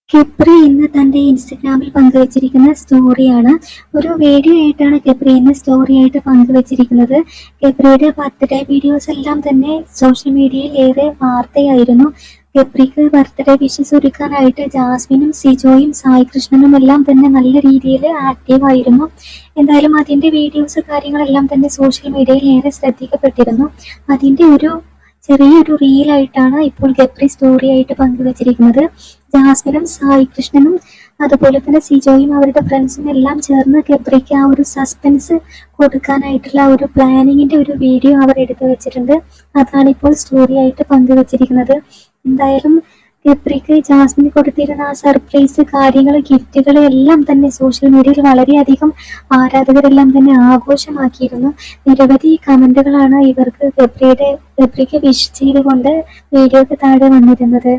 കെപ്രി ഇന്ന് തന്റെ ഇൻസ്റ്റഗ്രാമിൽ പങ്കുവച്ചിരിക്കുന്ന സ്റ്റോറിയാണ്. ഒരു വീഡിയോ ആയിട്ടാണ് കെപ്രി ഇന്ന് സ്റ്റോറി ആയിട്ട് പങ്കുവച്ചിരിക്കുന്നത്. കെപ്രിയുടെ ബർത്ത്ഡേ വീഡിയോസ് എല്ലാം തന്നെ സോഷ്യൽ മീഡിയയിൽ ഏറെ വാർത്തയായിരുന്നു. കെപ്രിക്ക് ബർത്ത്ഡേ വിഷസ് ഒരുക്കാനായിട്ട് ജാസ്മിനും സിജോയും സായി കൃഷ്ണനും എല്ലാം തന്നെ നല്ല രീതിയിൽ ആക്റ്റീവ് ആയിരുന്നു. എന്തായാലും അതിന്റെ വീഡിയോസ് കാര്യങ്ങളെല്ലാം തന്നെ സോഷ്യൽ മീഡിയയിൽ ഏറെ ശ്രദ്ധിക്കപ്പെട്ടിരുന്നു. അതിന്റെ ഒരു ചെറിയൊരു റീലായിട്ടാണ് ഇപ്പോൾ കെപ്രി സ്റ്റോറി ആയിട്ട് പങ്കുവച്ചിരിക്കുന്നത്. ജാസ്മിനും സായി കൃഷ്ണനും അതുപോലെ തന്നെ സിജോയും അവരുടെ ഫ്രണ്ട്സും എല്ലാം ചേർന്ന് കെപ്രിക്ക് ആ ഒരു സസ്പെൻസ് കൊടുക്കാനായിട്ടുള്ള ഒരു പ്ലാനിങ്ങിന്റെ ഒരു വീഡിയോ അവർ എടുത്തു വെച്ചിട്ടുണ്ട്. അതാണ് ഇപ്പോൾ സ്റ്റോറി ആയിട്ട് പങ്കുവച്ചിരിക്കുന്നത്. എന്തായാലും കെപ്രിക്ക് ജാസ്മിന് കൊടുത്തിരുന്ന ആ സർപ്രൈസ് കാര്യങ്ങൾ, ഗിഫ്റ്റുകൾ എല്ലാം തന്നെ സോഷ്യൽ മീഡിയയിൽ വളരെയധികം ആരാധകരെല്ലാം തന്നെ ആഘോഷമാക്കിയിരുന്നു. നിരവധി കമന്റുകളാണ് ഇവർക്ക് കെപ്രിക്ക് വിഷ് ചെയ്തുകൊണ്ട് വീഡിയോക്ക് താഴെ വന്നിരുന്നത്.